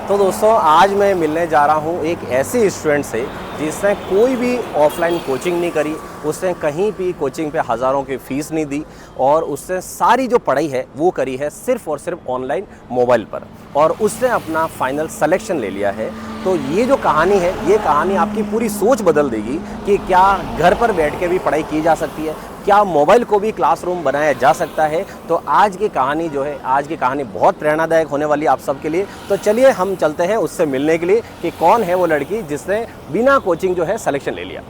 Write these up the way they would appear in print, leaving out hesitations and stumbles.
तो दोस्तों आज मैं मिलने जा रहा हूँ एक ऐसे स्टूडेंट से जिसने कोई भी ऑफलाइन कोचिंग नहीं करी, उसने कहीं भी कोचिंग पे हज़ारों की फ़ीस नहीं दी और उसने सारी जो पढ़ाई है वो करी है सिर्फ़ और सिर्फ ऑनलाइन मोबाइल पर, और उसने अपना फाइनल सिलेक्शन ले लिया है। तो ये जो कहानी है, ये कहानी आपकी पूरी सोच बदल देगी कि क्या घर पर बैठ के भी पढ़ाई की जा सकती है, क्या मोबाइल को भी क्लासरूम बनाया जा सकता है। तो आज की कहानी जो है, आज की कहानी बहुत प्रेरणादायक होने वाली है आप सबके लिए। तो चलिए हम चलते हैं उससे मिलने के लिए कि कौन है वो लड़की जिसने बिना कोचिंग जो है सिलेक्शन ले लिया।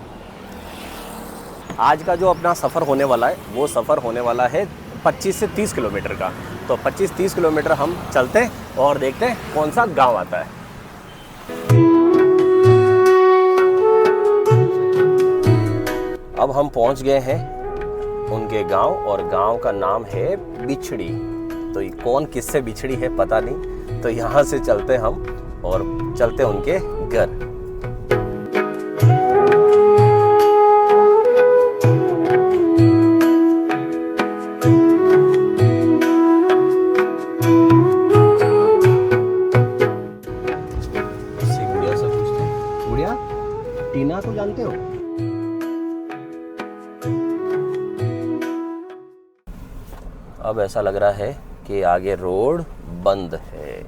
आज का जो अपना सफ़र होने वाला है वो सफ़र होने वाला है 25 से 30 किलोमीटर का। तो 25-30 किलोमीटर हम चलते हैं और देखते हैं कौन सा गांव आता है। अब हम पहुंच गए हैं उनके गांव, और गांव का नाम है बिछड़ी। तो ये कौन किससे बिछड़ी है पता नहीं, तो यहाँ से चलते हम और चलते उनके घर। गुड़िया से पूछते हैं, गुड़िया टीना को जानते हो? अब ऐसा लग रहा है कि आगे रोड बंद है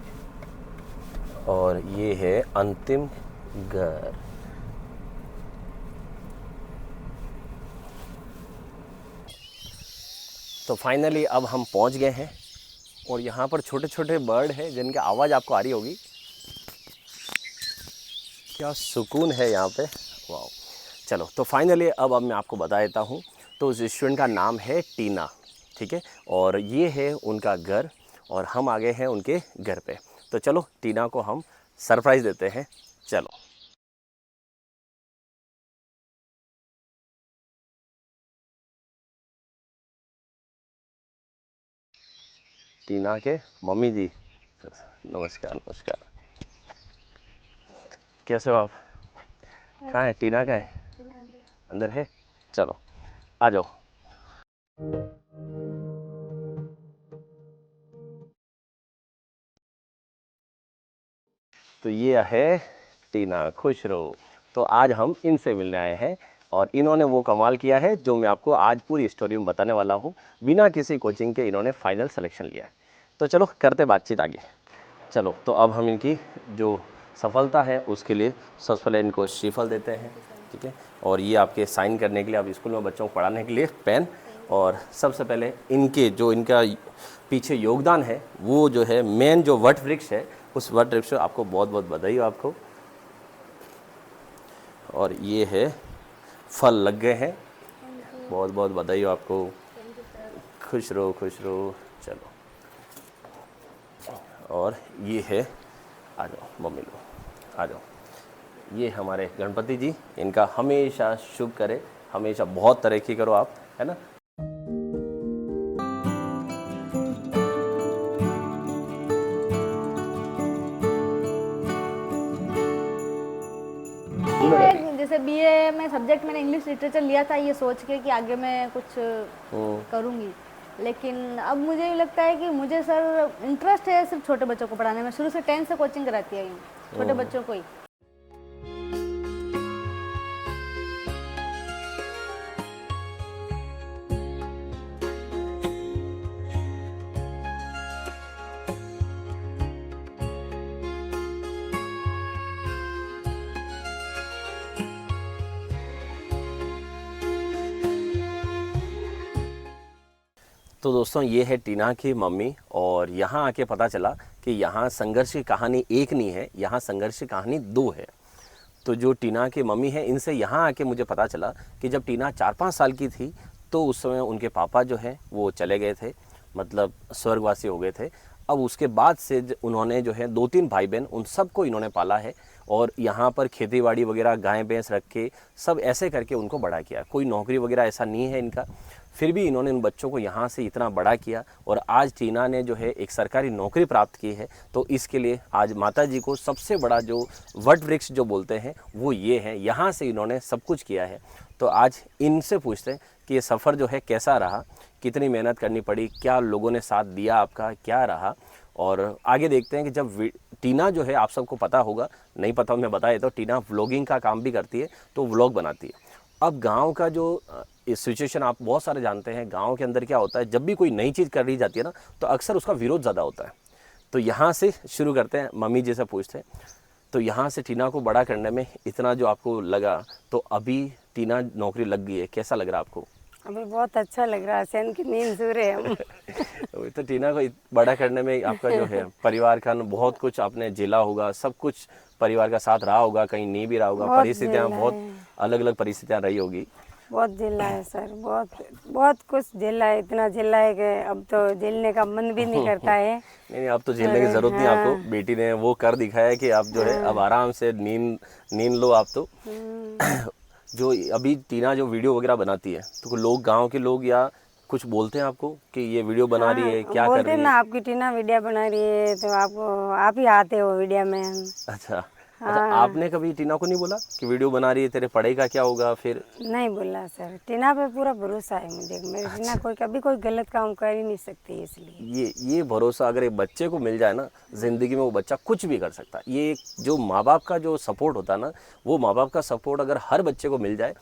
और ये है अंतिम घर। तो फाइनली अब हम पहुंच गए हैं और यहाँ पर छोटे छोटे बर्ड हैं जिनकी आवाज़ आपको आ रही होगी। क्या सुकून है यहाँ पे, वाह। चलो तो फाइनली अब मैं आपको बता देता हूँ। तो उस स्टूडेंट का नाम है टीना, ठीक है, और ये है उनका घर और हम आ गए हैं उनके घर पे। तो चलो टीना को हम सरप्राइज़ देते हैं, चलो। टीना के मम्मी जी, नमस्कार नमस्कार। कैसे हो आप? कहाँ है टीना, कहाँ है? अंदर है, चलो आ जाओ। तो ये है टीना, खुश रहो। तो आज हम इनसे मिलने आए हैं और इन्होंने वो कमाल किया है जो मैं आपको आज पूरी स्टोरी में बताने वाला हूँ। बिना किसी कोचिंग के इन्होंने फाइनल सिलेक्शन लिया है। तो चलो करते बातचीत आगे। चलो तो अब हम इनकी जो सफलता है उसके लिए सबसे पहले इनको श्रीफल देते हैं, ठीक है, और ये आपके साइन करने के लिए, आप स्कूल में बच्चों को पढ़ाने के लिए पेन। और सबसे पहले इनके जो इनका पीछे योगदान है वो जो है मेन जो वट वृक्ष है, उस वट वृक्ष आपको बहुत बहुत बधाई हो आपको। और ये है फल लग गए हैं, बहुत बहुत बधाई हो आपको। खुश रहो खुश रहो, चलो। और ये है, आ जाओ मम्मी लो, आ जाओ। ये हमारे गणपति जी, इनका हमेशा शुभ करे, हमेशा बहुत तरक्की करो आप, है ना। जैसे बीए में सब्जेक्ट मैंने इंग्लिश लिटरेचर लिया था ये सोच के कि आगे मैं कुछ करूँगी, लेकिन अब मुझे लगता है कि मुझे सर इंटरेस्ट है सिर्फ छोटे बच्चों को पढ़ाने में। शुरू से 10 से कोचिंग कराती है छोटे बच्चों को ही। तो दोस्तों ये है टीना की मम्मी, और यहाँ आके पता चला कि यहाँ संघर्ष की कहानी एक नहीं है, यहाँ संघर्ष की कहानी दो है। तो जो टीना की मम्मी है, इनसे यहाँ आके मुझे पता चला कि जब टीना 4-5 साल की थी तो उस समय उनके पापा जो हैं वो चले गए थे, मतलब स्वर्गवासी हो गए थे। अब उसके बाद से उन्होंने जो है 2-3 भाई बहन, उन सबको इन्होंने पाला है और यहाँ पर खेतीबाड़ी वगैरह गाय भैंस रख के सब ऐसे करके उनको बड़ा किया। कोई नौकरी वगैरह ऐसा नहीं है इनका, फिर भी इन्होंने उन बच्चों को यहाँ से इतना बड़ा किया और आज टीना ने जो है एक सरकारी नौकरी प्राप्त की है। तो इसके लिए आज माता जी को सबसे बड़ा जो वट वृक्ष जो बोलते हैं वो ये है, यहाँ से इन्होंने सब कुछ किया है। तो आज इनसे पूछते हैं कि ये सफ़र जो है कैसा रहा, कितनी मेहनत करनी पड़ी, क्या लोगों ने साथ दिया आपका, क्या रहा। और आगे देखते हैं कि जब टीना जो है आप सबको पता होगा, नहीं पता मैं बता देता हूँ, टीना व्लॉगिंग का काम भी करती है, तो व्लॉग बनाती है। अब गांव का जो सिचुएशन आप बहुत सारे जानते हैं, गांव के अंदर क्या होता है, जब भी कोई नई चीज़ कर दी जाती है ना, तो अक्सर उसका विरोध ज़्यादा होता है। तो यहाँ से शुरू करते हैं, मम्मी जैसे पूछते हैं, तो यहाँ से टीना को बड़ा करने में इतना जो आपको लगा, तो अभी टीना नौकरी लग गई है, कैसा लग रहा है आपको? अभी बहुत अच्छा लग रहा है, चैन की नींद सो रहे हम। तो टीना को बड़ा करने में आपका जो है परिवार का बहुत कुछ आपने झेला होगा, सब कुछ परिवार का साथ रहा होगा, कहीं नहीं भी रहा होगा, बहुत परिस्थितियाँ झेला बहुत है। अलग अलग परिस्थितियाँ रही होगी। बहुत झेला है सर, बहुत बहुत कुछ झेला है, इतना झेला है कि अब तो झेलने का मन भी नहीं करता है। नहीं अब तो झेलने की जरूरत नहीं आपको, बेटी ने वो कर दिखाया कि आप जो है अब आराम से नींद लो आप तो। जो अभी टीना जो वीडियो वगैरह बनाती है, तो लोग, गांव के लोग या कुछ बोलते हैं आपको कि ये वीडियो बना रही है, क्या कर बोलते रही हैं है? ना, आपकी टीना वीडियो बना रही है तो आप ही आते हो वीडियो में। अच्छा, आपने कभी टीना को नहीं बोला कि वीडियो बना रही है, तेरे पढ़ाई का क्या होगा फिर? नहीं बोला सर, टीना पे पूरा भरोसा है मुझे, मेरी टीना कभी कोई गलत काम कर ही नहीं सकती, इसलिए ये भरोसा अगर एक बच्चे को मिल जाए ना, जिंदगी में वो बच्चा कुछ भी कर सकता है। ये जो माँ बाप का जो सपोर्ट होता है ना, वो माँ बाप का सपोर्ट अगर हर बच्चे को मिल जाए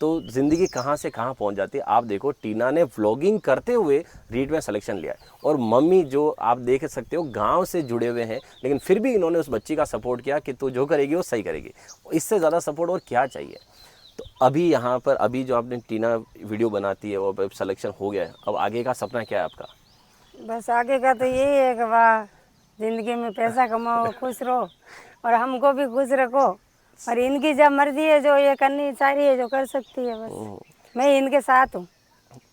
तो ज़िंदगी कहाँ से कहाँ पहुँच जाती है। आप देखो, टीना ने व्लॉगिंग करते हुए रीट में सिलेक्शन लिया है, और मम्मी जो आप देख सकते हो गांव से जुड़े हुए हैं, लेकिन फिर भी इन्होंने उस बच्ची का सपोर्ट किया कि तू जो करेगी वो सही करेगी। इससे ज़्यादा सपोर्ट और क्या चाहिए। तो अभी यहाँ पर अभी जो आपने टीना वीडियो बनाती है वो अब सिलेक्शन हो गया है, अब आगे का सपना क्या है आपका? बस आगे का तो यही है कि वाह, जिंदगी में पैसा कमाओ, खुश रहो और हमको भी खुश रखो, और इनकी जब मर्जी है जो ये करनी चाह रही है जो कर सकती है, बस मैं इनके साथ हूँ।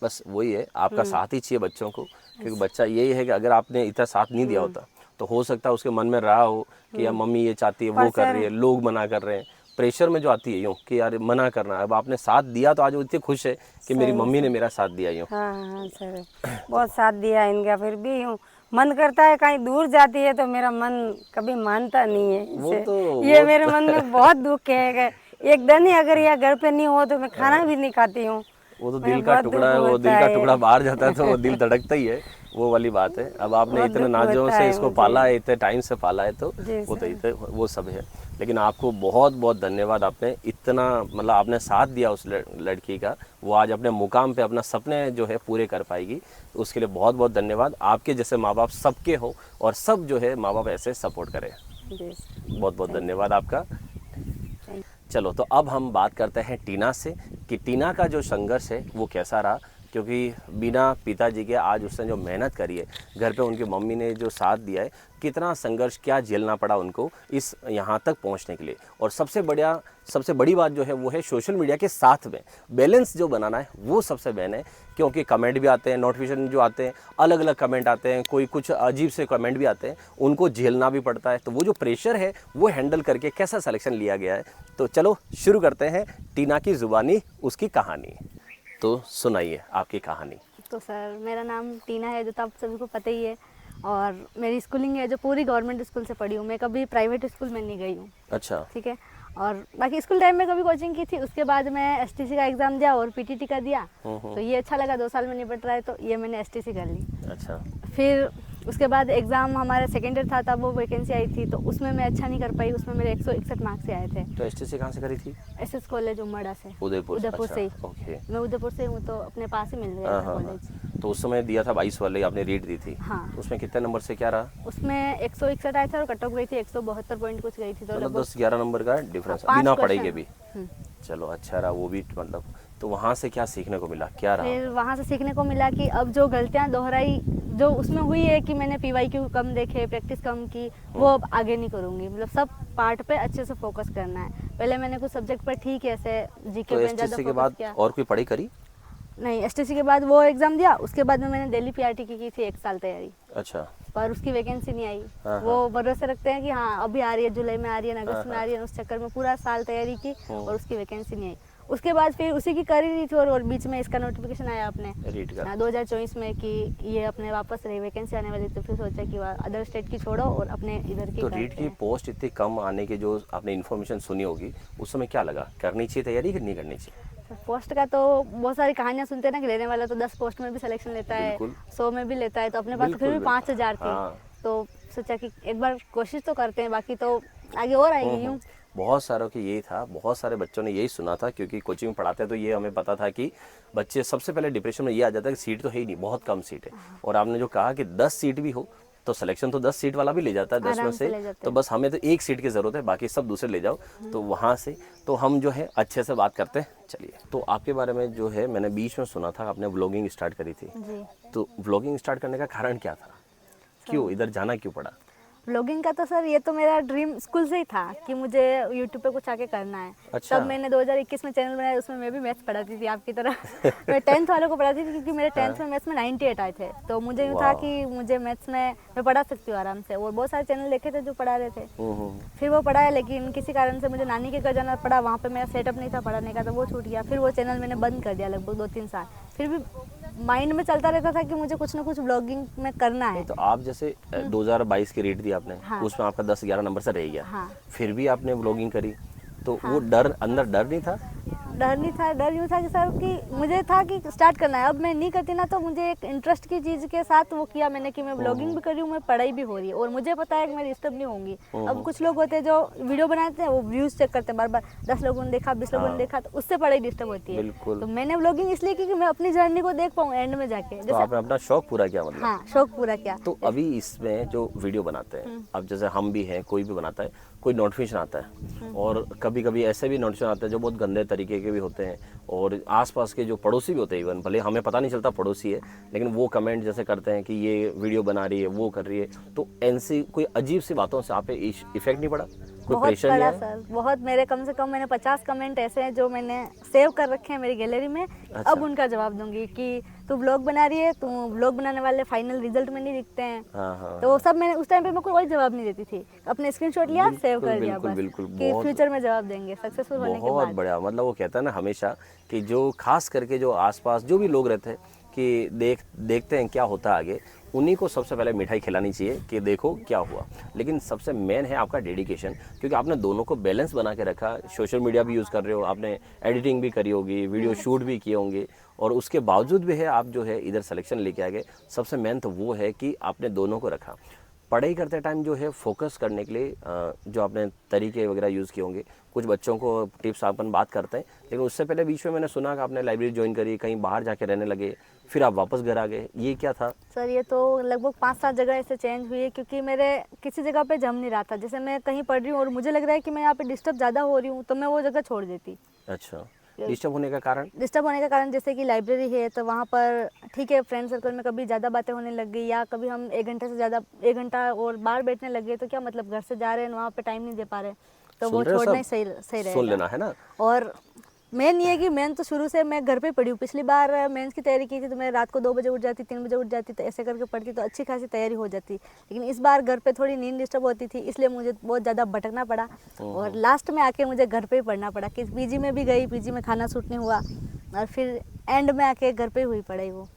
बस वही है, आपका साथ ही चाहिए बच्चों को, क्योंकि बच्चा यही है कि अगर आपने इतना साथ नहीं दिया होता तो हो सकता है उसके मन में रहा हो कि यार मम्मी ये चाहती है, वो कर रही है, लोग मना कर रहे हैं, प्रेशर में जो आती है यूँ कि यार मना करना। अब आपने साथ दिया तो आज वो इतनी खुश है कि मेरी मम्मी ने मेरा साथ दिया यूँ। हाँ सर, बहुत साथ दिया इनका, फिर भी यूँ मन करता है कहीं दूर जाती है तो मेरा मन कभी मानता नहीं है इसे। ये मेरे मन में बहुत दुख है कि एक दिन ही अगर यह घर पे नहीं हो तो मैं खाना भी नहीं खाती हूँ। वो तो दिल का टुकड़ा है, वो दिल का टुकड़ा बाहर जाता है तो वो दिल धड़कता ही है, वो वाली बात है। अब आपने इतने नाजों से इसको पाला है, इतने टाइम से पाला है, तो वो तो इतने वो सब है। लेकिन आपको बहुत बहुत धन्यवाद, आपने इतना मतलब आपने साथ दिया उस लड़की का, वो आज अपने मुकाम पे अपना सपने जो है पूरे कर पाएगी, उसके लिए बहुत बहुत धन्यवाद। आपके जैसे माँ बाप सबके हो और सब जो है माँ बाप ऐसे सपोर्ट करें। बहुत बहुत धन्यवाद आपका। चलो, तो अब हम बात करते हैं टीना से कि टीना का जो संघर्ष है वो कैसा रहा, क्योंकि बिना पिताजी के आज उसने जो मेहनत करी है, घर पे उनकी मम्मी ने जो साथ दिया है, कितना संघर्ष क्या झेलना पड़ा उनको इस यहाँ तक पहुँचने के लिए। और सबसे बड़ी बात जो है वो है सोशल मीडिया के साथ में बैलेंस जो बनाना है, वो सबसे मेन है। क्योंकि कमेंट भी आते हैं, नोटिफिकेशन जो आते हैं, अलग अलग कमेंट आते हैं, कोई कुछ अजीब से कमेंट भी आते हैं, उनको झेलना भी पड़ता है। तो वो जो प्रेशर है वो हैंडल करके कैसा सिलेक्शन लिया गया है। तो चलो शुरू करते हैं टीना की ज़ुबानी उसकी कहानी। तो सुनाइए आपकी कहानी। तो सर, मेरा नाम टीना है, जो तो आप सभी को पता ही है, और मेरी स्कूलिंग है जो पूरी गवर्नमेंट स्कूल से पढ़ी हूँ, मैं कभी प्राइवेट स्कूल में नहीं गई हूँ। अच्छा, ठीक है। और बाकी स्कूल टाइम में कभी कोचिंग की थी, उसके बाद मैं एसटीसी का एग्ज़ाम दिया और पीटीटी का दिया, तो ये अच्छा लगा, 2 साल में निपट रहा है, तो ये मैंने एसटीसी कर ली। अच्छा। फिर उसके बाद एग्ज़ाम हमारा सेकेंड ईयर था, तब वो वैकेंसी आई थी, तो उसमें मैं अच्छा नहीं कर पाई, उसमें मेरे 161 मार्क्स से आए थे। तो एसटीसी कहाँ से करी थी? एसएस कॉलेज उमड़ा से। उदयपुर से अच्छा, ही। ओके। मैं उदयपुर से हूँ, तो अपने पास ही मिल गया था कॉलेज। तो उस समय दिया था 22 वाले, आपने रीट दी थी। हाँ। उसमें कितने नंबर से क्या रहा? उसमें 161 आए थे और कट ऑफ गई थी 172 पॉइंट कुछ गई थी, तो मतलब 10-11 नंबर का डिफरेंस बिना पढ़ाई के भी। चलो अच्छा रहा वो भी, मतलब तो वहाँ से क्या सीखने को मिला, क्या रहा? फिर वहाँ से सीखने को मिला कि अब जो गलतियाँ दोहराई जो उसमें हुई है कि मैंने पीवाईक्यू कम देखे, प्रैक्टिस कम की, वो अब आगे नहीं करूँगी। मतलब सब पार्ट पे अच्छे से फोकस करना है। पहले मैंने कुछ सब्जेक्ट पर ठीक है ऐसे जीके पे ज़्यादा एसटीसी के बाद और कोई पढ़ाई करी? नहीं, एसटीसी के बाद वो एग्जाम दिया, उसके बाद में मैंने दिल्ली पीआरटी की थी 1 साल तैयारी। अच्छा। पर उसकी वैकेंसी नहीं आई। वो भरोसे रखते हैं कि हाँ अभी आ रही है, जुलाई में आ रही है, अगस्त में आ रही है, उस चक्कर में पूरा साल तैयारी की और उसकी वैकेंसी नहीं आई। उसके बाद फिर उसी की कर ही रही थी और बीच में इसका नोटिफिकेशन आया अपने रीट का 2024 में कि ये अपने वापस रही वैकेंसी आने वाली, तो फिर सोचा कि अदर स्टेट की छोड़ो और अपने इधर की। तो रीट की पोस्ट इतनी कम आने के जो आपने इन्फॉर्मेशन सुनी होगी, उस समय क्या लगा, करनी चाहिए तैयारी कि नहीं करनी चाहिए? पोस्ट का तो बहुत सारी कहानियां सुनते हैं ना कि लेने वाला तो 10 पोस्ट में भी सिलेक्शन लेता है, 100 में भी लेता है, तो अपने पास फिर भी 5000 थी। तो सोचा कि एक बार कोशिश तो करते हैं, बाकी तो आगे और आएगी यूँ। बहुत सारों की यही था, बहुत सारे बच्चों ने यही सुना था, क्योंकि कोचिंग में पढ़ाते हैं तो ये हमें पता था कि बच्चे सबसे पहले डिप्रेशन में ये आ जाता है कि सीट तो है ही नहीं, बहुत कम सीट है। और आपने जो कहा कि 10 सीट भी हो तो सिलेक्शन तो 10 सीट वाला भी ले जाता है 10 में आराम से से, ले जाते तो बस हमें तो एक सीट की ज़रूरत है, बाकी सब दूसरे ले जाओ। तो वहाँ से तो हम जो है अच्छे से बात करते हैं। चलिए, तो आपके बारे में जो है मैंने बीच में सुना था आपने व्लॉगिंग स्टार्ट करी थी, जी। तो व्लॉगिंग स्टार्ट करने का कारण क्या था, क्यों इधर जाना क्यों पड़ा? व्लॉगिंग का तो सर ये तो मेरा ड्रीम स्कूल से ही था कि मुझे यूट्यूब पे कुछ आके करना है। अच्छा। तब मैंने 2021 में चैनल बनाया, उसमें मैं भी मैथ्स पढ़ाती थी आपकी तरह। मैं 10th वालों को पढ़ाती थी, क्योंकि मेरे 10th में मैथ्स में 98 आए थे, तो मुझे यूँ था कि मुझे मैथ्स में मैं पढ़ा सकती हूँ आराम से। और बहुत सारे चैनल देखे थे जो पढ़ा रहे थे, फिर वो पढ़ाया, लेकिन किसी कारण से मुझे नानी के घर जाना पड़ा, वहाँ पे मेरा सेटअप नहीं था पढ़ाने का, तो वो छूट गया। फिर वो चैनल मैंने बंद कर दिया लगभग 2-3 साल। फिर भी माइंड में चलता रहता था कि मुझे कुछ ना कुछ व्लॉगिंग में करना है। तो आप जैसे 2022 की रेट दी आपने, हाँ। उसमें आपका 10-11 नंबर से रह गया, हाँ। फिर भी आपने व्लॉगिंग करी, तो वो डर अंदर डर नहीं था? डर नहीं था, डर यूँ था कि सर कि मुझे था कि स्टार्ट करना है। अब मैं नहीं करती ना, तो मुझे एक इंटरेस्ट की चीज़ के साथ वो किया मैंने कि मैं ब्लॉगिंग भी कर रही हूँ, मैं पढ़ाई भी हो रही है, और मुझे पता है कि मैं डिस्टर्ब नहीं होंगी। अब कुछ लोग होते हैं जो वीडियो बनाते हैं, वो व्यूज़ चेक करते हैं बार बार, 10 लोगों ने देखा, 20 लोगों ने देखा, तो उससे पढ़ाई डिस्टर्ब होती है। बिल्कुल। तो मैंने ब्लॉगिंग इसलिए की कि मैं अपनी जर्नी को देख पाऊँ एंड में जाके। तो आपने अपना शौक पूरा किया मतलब? हाँ, शौक पूरा किया। तो अभी इसमें जो वीडियो बनाते हैं, अब जैसे हम भी हैं, कोई भी बनाता है, कोई नोटिफिकेशन आता है, और कभी कभी ऐसे भी नोटिफिकेशन आते हैं जो बहुत गंदे तरीके के भी होते हैं, और आसपास के जो पड़ोसी भी होते हैं, इवन भले हमें पता नहीं चलता पड़ोसी है, लेकिन वो कमेंट जैसे करते हैं कि ये वीडियो बना रही है, वो कर रही है, तो ऐसी कोई अजीब सी बातों से आप पे इफेक्ट नहीं पड़ा? कोई बहुत प्रेशर नहीं बड़ा आया? सर, बहुत। मेरे कम से कम मैंने 50 कमेंट ऐसे हैं जो मैंने सेव कर रखे हैं मेरी गैलरी में। अच्छा। अब उनका जवाब दूंगी कि तू ब्लॉग बना रही है, तू ब्लॉग बनाने वाले फाइनल रिजल्ट में नहीं दिखते हैं। हाँ। तो वो सब मैंने उस टाइम पे मैं कोई जवाब नहीं देती थी, अपने स्क्रीनशॉट लिया, सेव कर दिया बस, बिल्कुल, कि फ्यूचर में जवाब देंगे सक्सेसफुल होने के बहुत बाद। बढ़िया। मतलब वो कहता है ना हमेशा कि जो खास करके जो आसपास जो भी लोग रहते हैं कि देखते हैं क्या होता है आगे, उन्हीं को सबसे पहले मिठाई खिलानी चाहिए कि देखो क्या हुआ। लेकिन सबसे मेन है आपका डेडिकेशन, क्योंकि आपने दोनों को बैलेंस बना के रखा। सोशल मीडिया भी यूज़ कर रहे हो, आपने एडिटिंग भी करी होगी, वीडियो शूट भी किए होंगे, और उसके बावजूद भी है आप जो है इधर सिलेक्शन लेके आ गए। सबसे मेन तो वो है कि आपने दोनों को रखा। पढ़ाई करते टाइम जो है फोकस करने के लिए जो आपने तरीके वगैरह यूज़ किए होंगे, कुछ बच्चों को टिप्स अपन बात करते हैं, लेकिन उससे पहले बीच में मैंने सुना कि आपने लाइब्रेरी ज्वाइन करी, कहीं बाहर जाके रहने लगे, फिर आप वापस घर आ गए, ये क्या था? सर ये तो लगभग 5-7 जगह ऐसे चेंज हुई है, क्योंकि मेरे किसी जगह पे जम नहीं रहा था। जैसे मैं कहीं पढ़ रही हूँ और मुझे लग रहा है कि मैं यहाँ पे डिस्टर्ब ज़्यादा हो रही हूँ, तो मैं वो जगह छोड़ देती। अच्छा, डिस्टर्ब होने का कारण? डिस्टर्ब होने का कारण जैसे कि लाइब्रेरी है, तो वहाँ पर ठीक है, फ्रेंड सर्कल में कभी ज़्यादा बातें होने लग गई, या कभी हम 1 घंटे से ज़्यादा 1 घंटा और बाहर बैठने लग गए, तो क्या मतलब, घर से जा रहे हैं वहाँ पे टाइम नहीं दे पा रहे, तो वो सुन रहे हो छोड़ना ही सब? सही रहेगा। सुन लेना है ना। और मेन ये है कि मेन तो शुरू से मैं घर पे पढ़ी हूँ। पिछली बार मेंस की तैयारी की थी, तो मैं रात को 2 बजे उठ जाती, 3 बजे उठ जाती, तो ऐसे करके पढ़ती तो अच्छी खासी तैयारी हो जाती। लेकिन इस बार घर पे थोड़ी नींद डिस्टर्ब होती थी, इसलिए मुझे बहुत ज़्यादा भटकना पड़ा, और लास्ट में आके मुझे घर पे ही पढ़ना पड़ा। कि पीजी में भी गई, पीजी में खाना सूट नहीं हुआ, और फिर एंड में आके घर पे हुई पढ़ाई वो।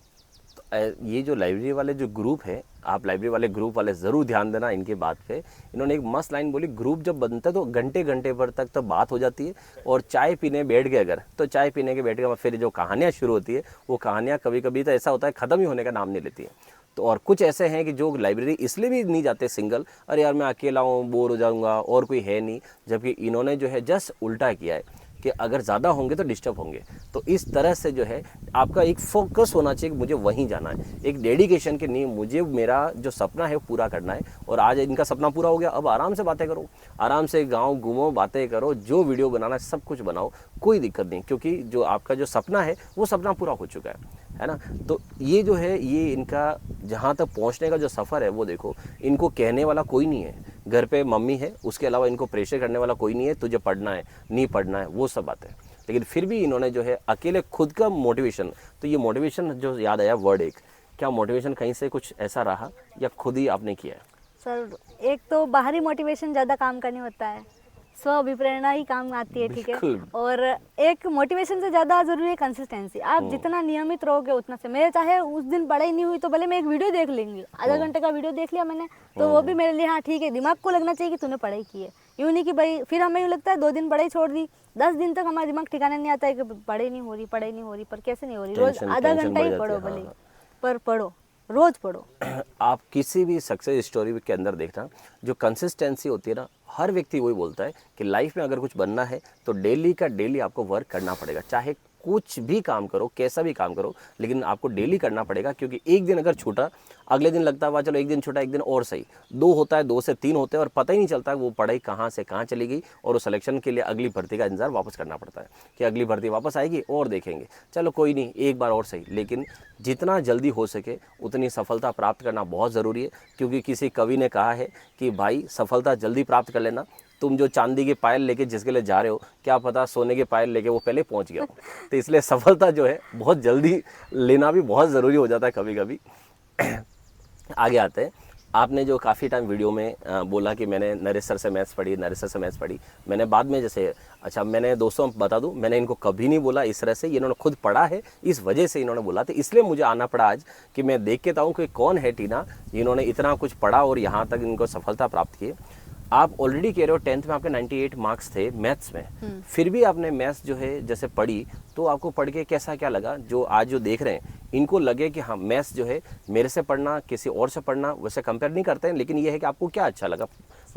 ये जो लाइब्रेरी वाले जो ग्रुप है, आप लाइब्रेरी वाले ग्रुप वाले ज़रूर ध्यान देना इनके बात पे। इन्होंने एक मस्त लाइन बोली, ग्रुप जब बनता है तो घंटे घंटे भर तक तो बात हो जाती है, और चाय पीने बैठ गए अगर, तो चाय पीने के बैठ गए फिर जो कहानियाँ शुरू होती है, वो कहानियाँ कभी कभी तो ऐसा होता है ख़त्म ही होने का नाम नहीं लेती है। तो और कुछ ऐसे हैं कि जो लाइब्रेरी इसलिए भी नहीं जाते सिंगल, अरे यार मैं अकेला हूँ, बोर हो जाऊँगा, और कोई है नहीं, जबकि इन्होंने जो है जस्ट उल्टा किया है कि अगर ज़्यादा होंगे तो डिस्टर्ब होंगे। तो इस तरह से जो है आपका एक फोकस होना चाहिए कि मुझे वहीं जाना है, एक डेडिकेशन के नहीं, मुझे मेरा जो सपना है वो पूरा करना है। और आज इनका सपना पूरा हो गया, अब आराम से बातें करो, आराम से गाँव घूमो, बातें करो, जो वीडियो बनाना है सब कुछ बनाओ, कोई दिक्कत नहीं, क्योंकि जो आपका जो सपना है वो सपना पूरा हो चुका है ना। तो ये जो है, ये इनका जहाँ तक पहुँचने का जो सफ़र है वो देखो, इनको कहने वाला कोई नहीं है, घर पे मम्मी है, उसके अलावा इनको प्रेशर करने वाला कोई नहीं है, तुझे पढ़ना है नहीं पढ़ना है, वो सब बात है। लेकिन फिर भी इन्होंने जो है अकेले खुद का मोटिवेशन, तो ये मोटिवेशन जो याद आया वर्ड एक, क्या मोटिवेशन कहीं से कुछ ऐसा रहा या खुद ही आपने किया है? सर एक तो बाहरी मोटिवेशन ज़्यादा काम का नहीं होता है, स्व अभिप्रेरणा ही काम आती है, ठीक है। और एक मोटिवेशन से ज़्यादा ज़रूरी है कंसिस्टेंसी। आप जितना नियमित रहोगे उतना से, मेरे चाहे उस दिन पढ़ाई नहीं हुई तो भले मैं एक वीडियो देख लेंगी, आधा घंटे का वीडियो देख लिया मैंने, तो वो भी मेरे लिए हाँ ठीक है, दिमाग को लगना चाहिए कि तूने पढ़ाई की है। यूँ नहीं कि भाई फिर हमें यूँ लगता है 2 दिन पढ़ाई छोड़ दी, 10 दिन तक हमारा दिमाग ठिकाने नहीं आता है कि पढ़ाई नहीं हो रही, पर कैसे नहीं हो रही, रोज़ आधा घंटा ही पढ़ो भले, पर पढ़ो, रोज पढ़ो। आप किसी भी सक्सेस स्टोरी के अंदर देखना, जो कंसिस्टेंसी होती है ना, हर व्यक्ति वही बोलता है कि लाइफ में अगर कुछ बनना है तो डेली का डेली आपको वर्क करना पड़ेगा, चाहे कुछ भी काम करो, कैसा भी काम करो, लेकिन आपको डेली करना पड़ेगा। क्योंकि एक दिन अगर छूटा, अगले दिन लगता है वाह चलो एक दिन छूटा, एक दिन और सही, 2 होता है, 2 से 3 होते हैं और पता ही नहीं चलता वो पढ़ाई कहाँ से कहाँ चली गई। और उस सिलेक्शन के लिए अगली भर्ती का इंतजार वापस करना पड़ता है कि अगली भर्ती वापस आएगी और देखेंगे, चलो कोई नहीं एक बार और सही। लेकिन जितना जल्दी हो सके उतनी सफलता प्राप्त करना बहुत ज़रूरी है। क्योंकि किसी कवि ने कहा है कि भाई सफलता जल्दी प्राप्त कर लेना, तुम जो चांदी की पायल लेके जिसके लिए जा रहे हो, क्या पता सोने की पायल लेके वो पहले पहुंच गया हो। तो इसलिए सफलता जो है बहुत जल्दी लेना भी बहुत ज़रूरी हो जाता है कभी कभी। आगे आते हैं, आपने जो काफ़ी टाइम वीडियो में बोला कि मैंने नरेश सर से मैथ्स पढ़ी, नरेश सर से मैथ्स पढ़ी। मैंने बाद में जैसे, अच्छा मैंने दोस्तों बता दूं, मैंने इनको कभी नहीं बोला इस तरह से, ये इन्होंने खुद पढ़ा है, इस वजह से इन्होंने बोला। तो इसलिए मुझे आना पड़ा आज कि मैं देख के ताऊँ कि कौन है टीना, जिन्होंने इतना कुछ पढ़ा और यहाँ तक इनको सफलता प्राप्त की। आप ऑलरेडी कह रहे हो 10th में आपके 98 मार्क्स थे मैथ्स में, फिर भी आपने मैथ्स जो है जैसे पढ़ी, तो आपको पढ़ के कैसा क्या लगा? जो आज जो देख रहे हैं इनको लगे कि हाँ मैथ्स जो है मेरे से पढ़ना किसी और से पढ़ना, वैसे कंपेयर नहीं करते हैं, लेकिन ये है कि आपको क्या अच्छा लगा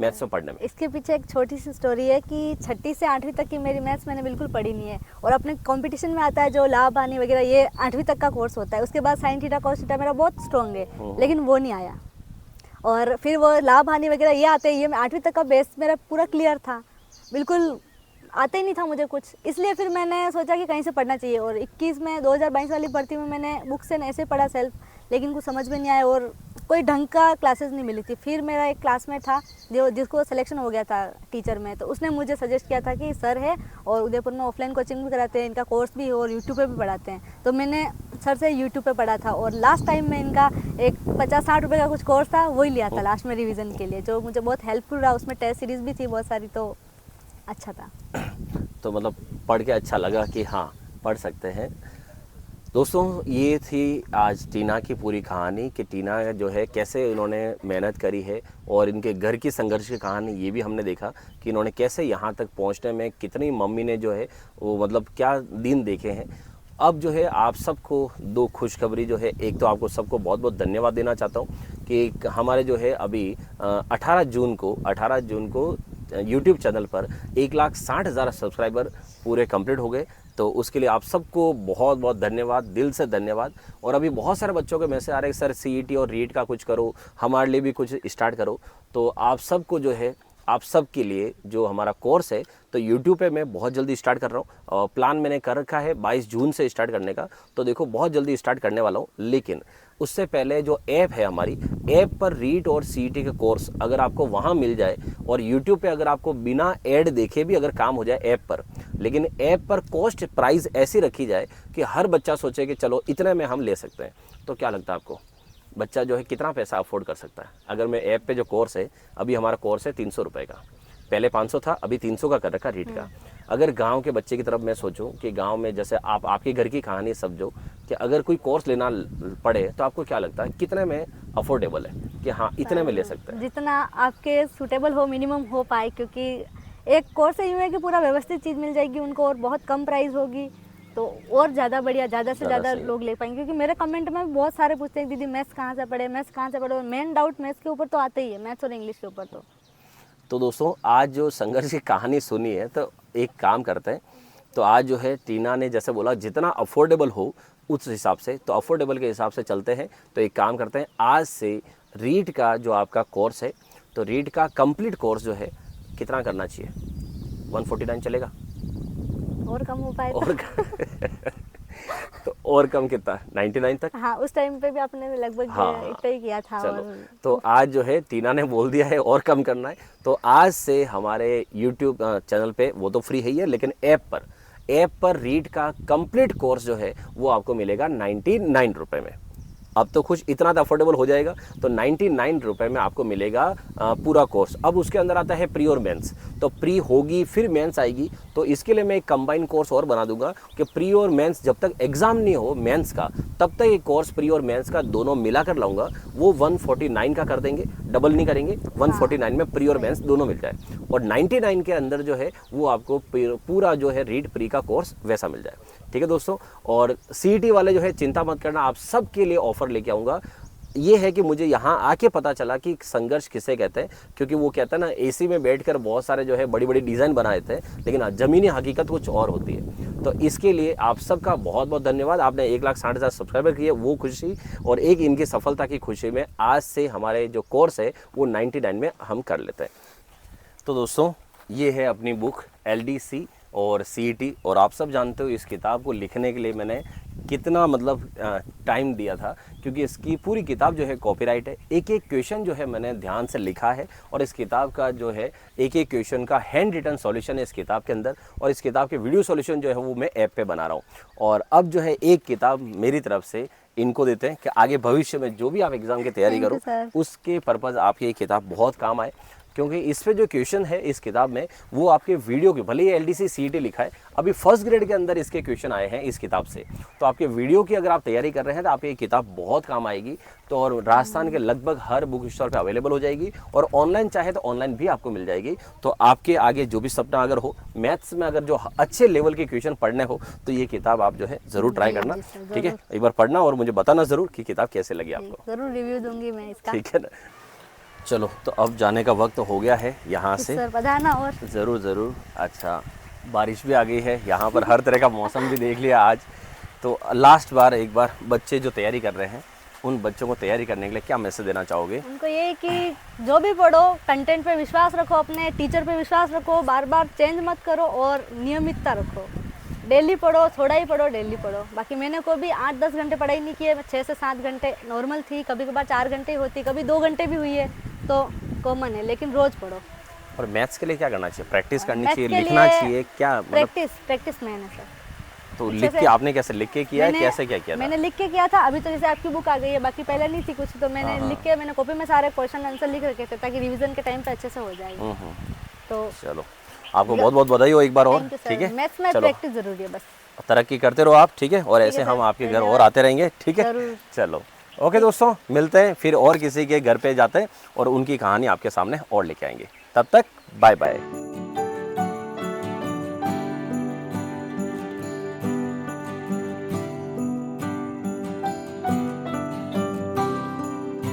मैथ्स में पढ़ने में? इसके पीछे एक छोटी सी स्टोरी है कि 6ठी से 8वीं तक की मेरी मैथ्स मैंने बिल्कुल पढ़ी नहीं है। और अपने कंपटीशन में आता है जो लाभ हानि वगैरह, ये 8वीं तक का कोर्स होता है। उसके बाद साइन थीटा कॉस थीटा मेरा बहुत स्ट्रॉन्ग है, लेकिन वो नहीं आया। और फिर वो लाभ हानि वगैरह ये आते हैं, ये 8वीं तक का बेस मेरा पूरा क्लियर था, बिल्कुल आता ही नहीं था मुझे कुछ। इसलिए फिर मैंने सोचा कि कहीं से पढ़ना चाहिए। और 21 में 2022 वाली भर्ती में मैंने बुक से ऐसे पढ़ा सेल्फ, लेकिन कुछ समझ में नहीं आया और कोई ढंग का क्लासेस नहीं मिली थी। फिर मेरा एक क्लासमेट था जो जिसको सिलेक्शन हो गया था टीचर में, तो उसने मुझे सजेस्ट किया था कि सर है और उदयपुर में ऑफलाइन कोचिंग भी कराते हैं, इनका कोर्स भी और यूट्यूब पे भी पढ़ाते हैं। तो मैंने सर से यूट्यूब पे पढ़ा था और लास्ट टाइम में इनका एक 50-60 रुपये का कुछ कोर्स था, वही लिया था लास्ट में रिवीजन के लिए, जो मुझे बहुत हेल्पफुल रहा। उसमें टेस्ट सीरीज भी थी बहुत सारी, तो अच्छा था। तो मतलब पढ़ के अच्छा लगा कि हाँ पढ़ सकते हैं। दोस्तों ये थी आज टीना की पूरी कहानी कि टीना जो है कैसे इन्होंने मेहनत करी है और इनके घर की संघर्ष की कहानी ये भी हमने देखा कि इन्होंने कैसे यहाँ तक पहुँचने में कितनी मम्मी ने जो है वो मतलब क्या दिन देखे हैं। अब जो है आप सबको 2 खुशखबरी जो है, एक तो आपको सबको बहुत बहुत धन्यवाद देना चाहता हूँ कि हमारे जो है अभी 18 जून को YouTube चैनल पर 1,60,000 सब्सक्राइबर पूरे कंप्लीट हो गए। तो उसके लिए आप सबको बहुत बहुत धन्यवाद, दिल से धन्यवाद। और अभी बहुत सारे बच्चों के मैसेज आ रहे हैं सर CET और रीट का कुछ करो, हमारे लिए भी कुछ स्टार्ट करो। तो आप सबको जो है, आप सब के लिए जो हमारा कोर्स है तो YouTube पे मैं बहुत जल्दी स्टार्ट कर रहा हूँ और प्लान मैंने कर रखा है 22 जून से स्टार्ट करने का। तो देखो बहुत जल्दी स्टार्ट करने वाला हूँ, लेकिन उससे पहले जो ऐप है हमारी, ऐप पर रीट और CET के कोर्स अगर आपको वहाँ मिल जाए और YouTube पे अगर आपको बिना ऐड देखे भी अगर काम हो जाए ऐप पर, लेकिन ऐप पर कॉस्ट प्राइस ऐसी रखी जाए कि हर बच्चा सोचे कि चलो इतने में हम ले सकते हैं, तो क्या लगता है आपको बच्चा जो है कितना पैसा अफोर्ड कर सकता है? अगर मैं ऐप पे जो कोर्स है, अभी हमारा कोर्स है 300 रुपये का, पहले 500 था, अभी 300 का कर रखा रीट का। अगर गांव के बच्चे की तरफ मैं सोचूं कि गांव में जैसे आपके घर की कहानी समझो कि अगर कोई कोर्स लेना पड़े तो आपको क्या लगता है कितने में अफोर्डेबल है कि हाँ इतने में ले सकते हैं? जितना आपके सूटेबल हो, मिनिमम हो पाए, क्योंकि एक कोर्स यूँ है कि पूरा व्यवस्थित चीज़ मिल जाएगी उनको और बहुत कम प्राइस होगी, तो और ज़्यादा बढ़िया, ज़्यादा से ज़्यादा लोग ले पाएंगे। क्योंकि मेरे कमेंट में बहुत सारे पूछते हैं दीदी मैथ्स कहाँ से पढ़े, मैथ्स कहाँ से पढ़े, और मेन डाउट मैथ्स के ऊपर तो आते ही है, मैथ्स और इंग्लिश के ऊपर। तो दोस्तों आज जो संघर्ष की कहानी सुनी है, तो एक काम करते हैं, तो आज जो है टीना ने जैसे बोला जितना अफोर्डेबल हो उस हिसाब से, तो अफोर्डेबल के हिसाब से चलते हैं। तो एक काम करते हैं, आज से रीट का जो आपका कोर्स है, तो रीट का कंप्लीट कोर्स जो है कितना करना चाहिए? 149 चलेगा? और कम हो पाए और तो और कम कितना? 99 तक? हाँ, उस टाइम पे भी आपने लगभग इतना ही किया था। चलो, और तो आज जो है टीना ने बोल दिया है और कम करना है, तो आज से हमारे YouTube चैनल पे, वो तो फ्री है ही है, लेकिन ऐप पर रीट का कंप्लीट कोर्स जो है वो आपको मिलेगा 99 रुपये में। अब तो कुछ इतना तो अफोर्डेबल हो जाएगा, तो 99 रुपये में आपको मिलेगा पूरा कोर्स। अब उसके अंदर आता है प्री और मेंस, तो प्री होगी फिर मेंस आएगी, तो इसके लिए मैं एक कंबाइन कोर्स और बना दूंगा कि प्री और मेंस जब तक एग्जाम नहीं हो मेंस का, तब तक ये कोर्स प्री और मेंस का दोनों मिला कर लाऊंगा, वो 149 का कर देंगे, डबल नहीं करेंगे, 149 में प्री और मेंस दोनों मिल जाए, और 99 के अंदर जो है वो आपको पूरा जो है रीट प्री का कोर्स वैसा मिल जाए। ठीक है दोस्तों, और CET वाले जो है चिंता मत करना, आप सबके लिए ऑफर लेके आऊँगा। ये है कि मुझे यहाँ आके पता चला कि संघर्ष किसे कहते हैं, क्योंकि वो कहता है ना एसी में बैठकर बहुत सारे जो है बड़ी बड़ी डिज़ाइन बनाए थे, लेकिन ज़मीनी हकीकत कुछ और होती है। तो इसके लिए आप सबका बहुत बहुत धन्यवाद। आपने 1,60,000 सब्सक्राइबर किए, वो खुशी और एक इनकी सफलता की खुशी में आज से हमारे जो कोर्स है वो 99 में हम कर लेते हैं। तो दोस्तों ये है अपनी बुक LDC और CET, और आप सब जानते हो इस किताब को लिखने के लिए मैंने कितना मतलब टाइम दिया था, क्योंकि इसकी पूरी किताब जो है कॉपीराइट है। एक एक क्वेश्चन जो है मैंने ध्यान से लिखा है, और इस किताब का जो है एक एक क्वेश्चन का हैंड रिटन सॉल्यूशन है इस किताब के अंदर, और इस किताब के वीडियो सॉल्यूशन जो है वो मैं ऐप पे बना रहा हूँ। और अब जो है एक किताब मेरी तरफ से इनको देते हैं कि आगे भविष्य में जो भी आप एग्ज़ाम की तैयारी करो उसके पर्पज़ आपकी ये किताब बहुत काम आए, क्योंकि इस पे जो क्वेश्चन है इस किताब में वो आपके वीडियो के, भले ही LDC CET लिखा है, अभी फर्स्ट ग्रेड के अंदर इसके क्वेश्चन आए हैं इस किताब से। तो आपके वीडियो की अगर आप तैयारी कर रहे हैं तो आपकी ये किताब बहुत काम आएगी। तो और राजस्थान के लगभग हर बुक स्टोर पे अवेलेबल हो जाएगी, और ऑनलाइन चाहे तो ऑनलाइन भी आपको मिल जाएगी। तो आपके आगे जो भी सपना अगर हो, मैथ्स में अगर जो अच्छे लेवल के क्वेश्चन पढ़ने हो, तो ये किताब आप जो है ज़रूर ट्राई करना, ठीक है। एक बार पढ़ना और मुझे बताना ज़रूर कि किताब कैसे लगी आपको। ज़रूर रिव्यू दूंगी मैं इसका, ठीक है ना। चलो तो अब जाने का वक्त हो गया है यहाँ से। सर बताना। और ज़रूर ज़रूर। अच्छा, बारिश भी आ गई है यहाँ पर, हर तरह का मौसम भी देख लिया आज। तो लास्ट बार एक बार बच्चे जो तैयारी कर रहे हैं उन बच्चों को तैयारी करने के लिए क्या मैसेज देना चाहोगे? उनको ये कि जो भी पढ़ो कंटेंट पे विश्वास रखो, अपने टीचर पे विश्वास रखो, बार बार चेंज मत करो और नियमितता रखो। डेली पढ़ो, थोड़ा ही पढ़ो, डेली पढ़ो। बाकी मैंने को भी 8-10 घंटे पढ़ाई नहीं की है, 6 से 7 घंटे नॉर्मल थी, कभी कभार 4 घंटे ही होती, कभी 2 घंटे भी हुई है, तो कॉमन है, लेकिन रोज़ पढ़ो। और मैथ्स के लिए क्या करना चाहिए? प्रैक्टिस करनी मैथ्स चाहिए, के लिखना लिए चाहिए, क्या मतलब? प्रैक्टिस मैन है सर। तो अच्छे लिख के से- आपने कैसे लिख के किया है, कैसे क्या किया था? मैंने लिख के किया था। अभी तो जैसे आपकी बुक आ गई है, बाकी पहले नहीं थी कुछ, तो मैंने लिख के, मैंने कॉपी में सारे क्वेश्चन आंसर लिख रखे थे ताकि रिवीजन के टाइम पे अच्छे से हो जाए। तो चलो आपको बहुत बहुत बधाई हो एक बार और, थैंक यू ठीक सर। है। मैथ्स में चलो प्रैक्टिस जरूरी है, बस तरक्की करते रहो आप, ठीक है। और ऐसे है हम सर, आपके घर धन्यवाद। और आते रहेंगे, ठीक है। जरूर। चलो ओके दोस्तों, मिलते हैं फिर और किसी के घर पे जाते हैं और उनकी कहानी आपके सामने और लेके आएंगे। तब तक बाय बाय।